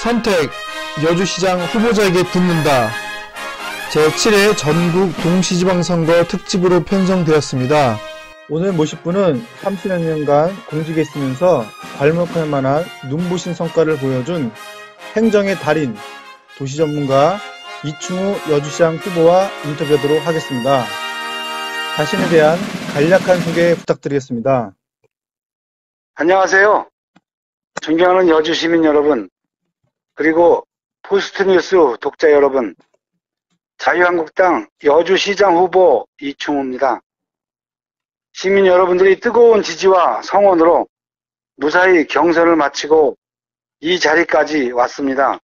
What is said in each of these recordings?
선택, 여주시장 후보자에게 듣는다. 제7회 전국 동시지방선거 특집으로 편성되었습니다. 오늘 모실 분은 30여 년간 공직에 있으면서 괄목할 만한 눈부신 성과를 보여준 행정의 달인, 도시전문가 이충우 여주시장 후보와 인터뷰하도록 하겠습니다. 자신에 대한 간략한 소개 부탁드리겠습니다. 안녕하세요. 존경하는 여주 시민 여러분, 그리고 포스트뉴스 독자 여러분, 자유한국당 여주시장 후보 이충우입니다. 시민 여러분들이 뜨거운 지지와 성원으로 무사히 경선을 마치고 이 자리까지 왔습니다.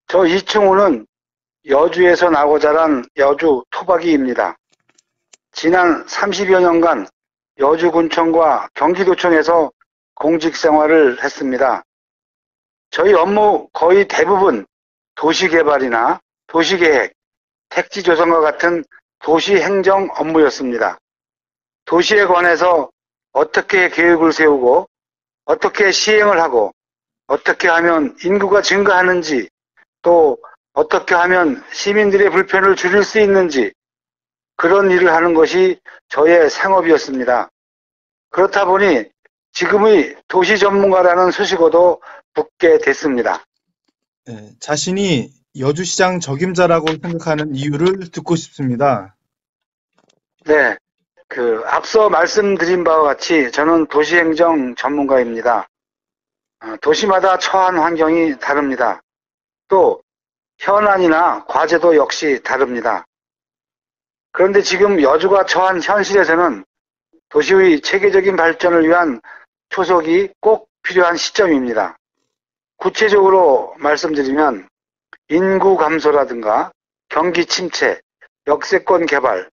저 이충우는 여주에서 나고 자란 여주 토박이입니다. 지난 30여 년간 여주군청과 경기도청에서 공직생활을 했습니다. 저희 업무 거의 대부분 도시개발이나 도시계획, 택지조성과 같은 도시행정 업무였습니다. 도시에 관해서 어떻게 계획을 세우고 어떻게 시행을 하고 어떻게 하면 인구가 증가하는지 또 어떻게 하면 시민들의 불편을 줄일 수 있는지 그런 일을 하는 것이 저의 생업이었습니다. 그렇다 보니 지금의 도시 전문가라는 수식어도 붙게 됐습니다. 자신이 여주시장 적임자라고 생각하는 이유를 듣고 싶습니다. 네, 앞서 말씀드린 바와 같이 저는 도시행정 전문가입니다. 도시마다 처한 환경이 다릅니다. 또 현안이나 과제도 역시 다릅니다. 그런데 지금 여주가 처한 현실에서는 도시의 체계적인 발전을 위한 초석이 꼭 필요한 시점입니다. 구체적으로 말씀드리면 인구 감소라든가 경기 침체, 역세권 개발,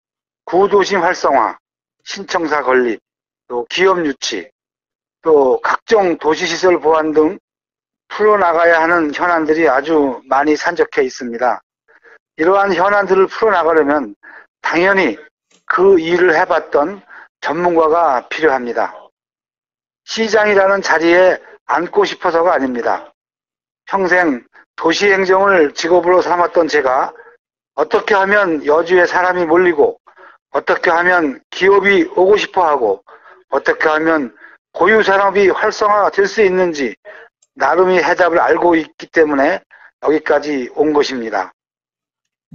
구도심 활성화, 신청사 건립, 또 기업 유치, 또 각종 도시시설 보완 등 풀어나가야 하는 현안들이 아주 많이 산적해 있습니다. 이러한 현안들을 풀어나가려면 당연히 그 일을 해봤던 전문가가 필요합니다. 시장이라는 자리에 앉고 싶어서가 아닙니다. 평생 도시행정을 직업으로 삼았던 제가 어떻게 하면 여주에 사람이 몰리고 어떻게 하면 기업이 오고 싶어하고 어떻게 하면 고유산업이 활성화가 될 수 있는지 나름의 해답을 알고 있기 때문에 여기까지 온 것입니다.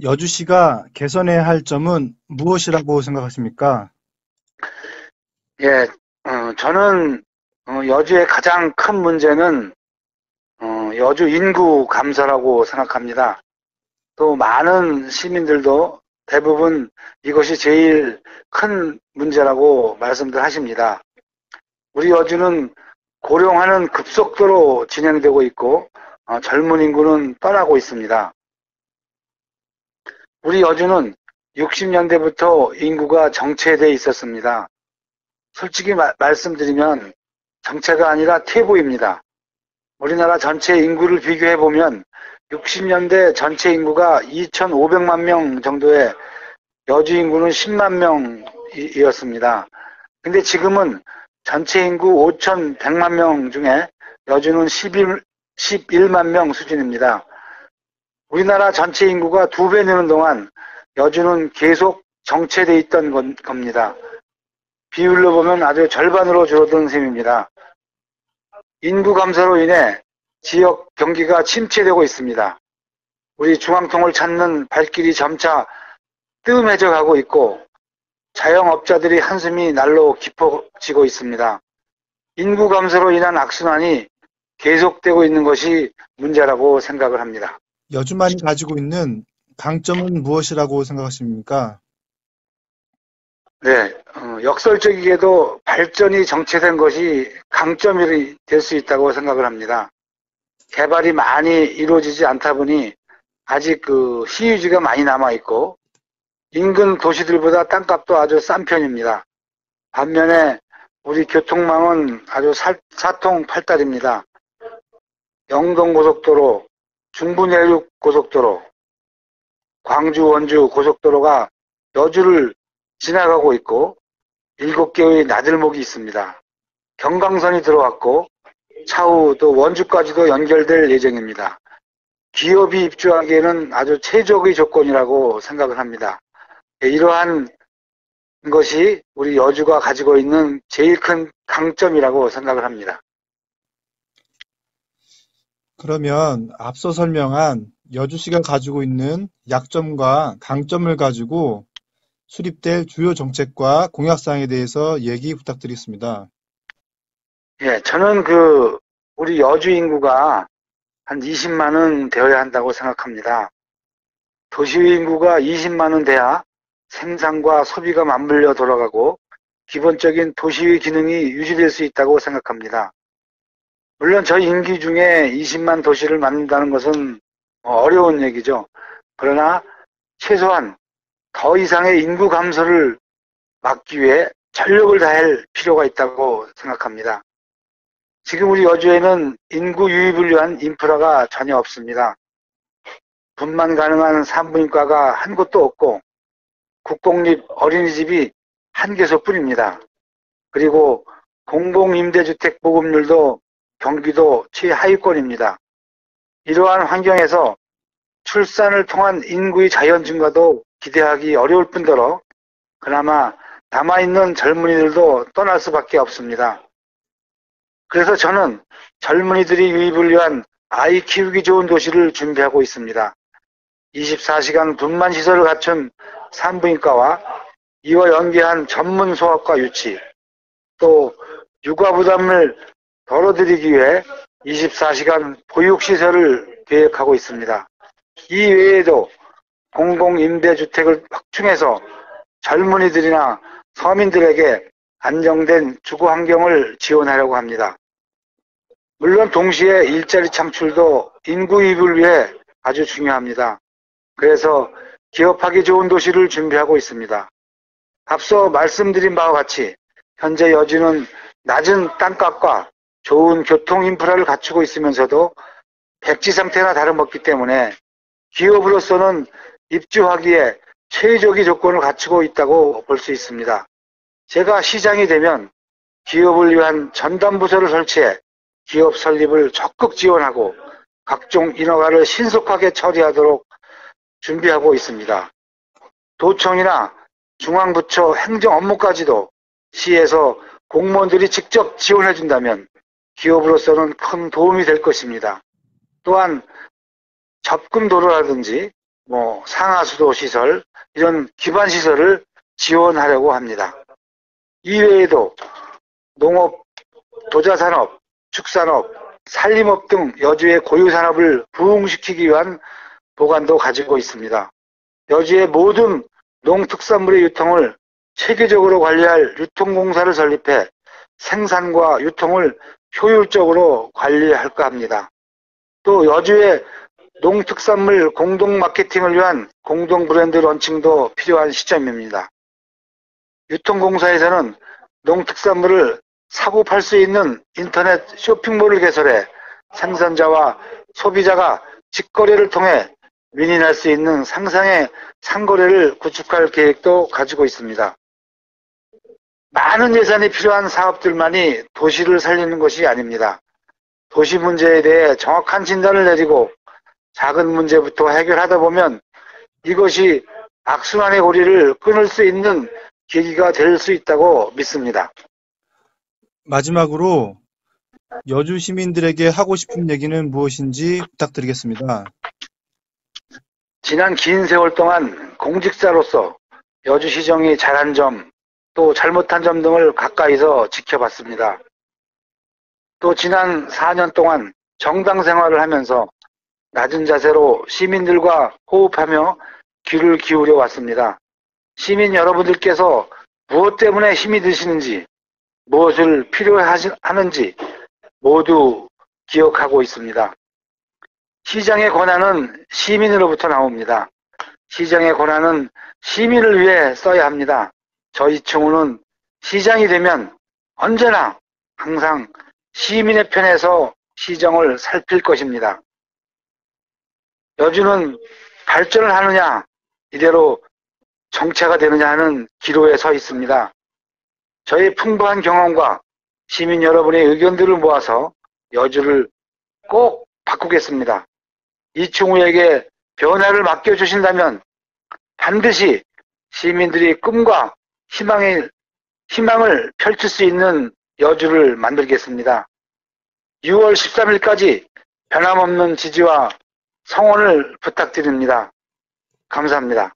여주시가 개선해야 할 점은 무엇이라고 생각하십니까? 예, 저는 여주의 가장 큰 문제는 여주 인구 감소라고 생각합니다. 또 많은 시민들도 대부분 이것이 제일 큰 문제라고 말씀들 하십니다. 우리 여주는 고령화는 급속도로 진행되고 있고 젊은 인구는 떠나고 있습니다. 우리 여주는 60년대부터 인구가 정체되어 있었습니다. 솔직히 말씀드리면 정체가 아니라 퇴보입니다. 우리나라 전체 인구를 비교해보면 60년대 전체 인구가 2,500만 명 정도의 여주 인구는 10만 명이었습니다. 근데 지금은 전체 인구 5,100만 명 중에 여주는 11만 명 수준입니다. 우리나라 전체 인구가 2배 느는 동안 여주는 계속 정체되어 있던 겁니다. 비율로 보면 아주 절반으로 줄어든 셈입니다. 인구 감소로 인해 지역 경기가 침체되고 있습니다. 우리 중앙통을 찾는 발길이 점차 뜸해져 가고 있고 자영업자들이 한숨이 날로 깊어지고 있습니다. 인구 감소로 인한 악순환이 계속되고 있는 것이 문제라고 생각을 합니다. 여주만이 가지고 있는 강점은 무엇이라고 생각하십니까? 네, 역설적이게도 발전이 정체된 것이 강점이 될 수 있다고 생각을 합니다. 개발이 많이 이루어지지 않다 보니 아직 시유지가 많이 남아있고 인근 도시들보다 땅값도 아주 싼 편입니다. 반면에 우리 교통망은 아주 사통팔달입니다. 영동고속도로, 중부내륙고속도로, 광주 원주 고속도로가 여주를 지나가고 있고 7개의 나들목이 있습니다. 경강선이 들어왔고 차후 또 원주까지도 연결될 예정입니다. 기업이 입주하기에는 아주 최적의 조건이라고 생각을 합니다. 이러한 것이 우리 여주가 가지고 있는 제일 큰 강점이라고 생각을 합니다. 그러면 앞서 설명한 여주시가 가지고 있는 약점과 강점을 가지고 수립될 주요 정책과 공약사항에 대해서 얘기 부탁드리겠습니다. 예, 저는 우리 여주 인구가 한 20만은 되어야 한다고 생각합니다. 도시 인구가 20만은 돼야 생산과 소비가 맞물려 돌아가고 기본적인 도시의 기능이 유지될 수 있다고 생각합니다. 물론 저희 임기 중에 20만 도시를 만든다는 것은 어려운 얘기죠. 그러나 최소한 더 이상의 인구 감소를 막기 위해 전력을 다할 필요가 있다고 생각합니다. 지금 우리 여주에는 인구 유입을 위한 인프라가 전혀 없습니다. 분만 가능한 산부인과가 한 곳도 없고 국공립 어린이집이 한 개소뿐입니다. 그리고 공공임대주택 보급률도 경기도 최하위권입니다. 이러한 환경에서 출산을 통한 인구의 자연 증가도 기대하기 어려울 뿐더러 그나마 남아있는 젊은이들도 떠날 수밖에 없습니다. 그래서 저는 젊은이들이 유입을 위한 아이 키우기 좋은 도시를 준비하고 있습니다. 24시간 분만 시설을 갖춘 산부인과와 이와 연계한 전문 소아과 유치, 또 육아 부담을 덜어드리기 위해 24시간 보육시설을 계획하고 있습니다. 이 외에도 공공임대주택을 확충해서 젊은이들이나 서민들에게 안정된 주거 환경을 지원하려고 합니다. 물론 동시에 일자리 창출도 인구 유입을 위해 아주 중요합니다. 그래서 기업하기 좋은 도시를 준비하고 있습니다. 앞서 말씀드린 바와 같이 현재 여주는 낮은 땅값과 좋은 교통 인프라를 갖추고 있으면서도 백지 상태나 다름없기 때문에 기업으로서는 입주하기에 최적의 조건을 갖추고 있다고 볼 수 있습니다. 제가 시장이 되면 기업을 위한 전담부서를 설치해 기업 설립을 적극 지원하고 각종 인허가를 신속하게 처리하도록 준비하고 있습니다. 도청이나 중앙부처 행정 업무까지도 시에서 공무원들이 직접 지원해 준다면 기업으로서는 큰 도움이 될 것입니다. 또한 접근도로라든지 상하수도 시설 이런 기반 시설을 지원하려고 합니다. 이외에도 농업, 도자산업, 축산업, 산림업 등 여주의 고유산업을 부흥시키기 위한 보관도 가지고 있습니다. 여주의 모든 농특산물의 유통을 체계적으로 관리할 유통공사를 설립해 생산과 유통을 효율적으로 관리할까 합니다. 또 여주의 농특산물 공동 마케팅을 위한 공동 브랜드 런칭도 필요한 시점입니다. 유통공사에서는 농특산물을 사고 팔 수 있는 인터넷 쇼핑몰을 개설해 생산자와 소비자가 직거래를 통해 윈윈할 수 있는 상상의 상거래를 구축할 계획도 가지고 있습니다. 많은 예산이 필요한 사업들만이 도시를 살리는 것이 아닙니다. 도시 문제에 대해 정확한 진단을 내리고 작은 문제부터 해결하다 보면 이것이 악순환의 고리를 끊을 수 있는 계기가 될 수 있다고 믿습니다. 마지막으로 여주 시민들에게 하고 싶은 얘기는 무엇인지 부탁드리겠습니다. 지난 긴 세월 동안 공직자로서 여주시정이 잘한 점, 또 잘못한 점 등을 가까이서 지켜봤습니다. 또 지난 4년 동안 정당 생활을 하면서 낮은 자세로 시민들과 호흡하며 귀를 기울여 왔습니다. 시민 여러분들께서 무엇 때문에 힘이 드시는지, 무엇을 필요하는지 모두 기억하고 있습니다. 시장의 권한은 시민으로부터 나옵니다. 시장의 권한은 시민을 위해 써야 합니다. 저희 청우는 시장이 되면 언제나 항상 시민의 편에서 시정을 살필 것입니다. 여주는 발전을 하느냐, 이대로 정체가 되느냐 하는 기로에 서 있습니다. 저희 풍부한 경험과 시민 여러분의 의견들을 모아서 여주를 꼭 바꾸겠습니다. 이충우에게 변화를 맡겨주신다면 반드시 시민들이 꿈과 희망을 펼칠 수 있는 여주를 만들겠습니다. 6월 13일까지 변함없는 지지와 성원을 부탁드립니다. 감사합니다.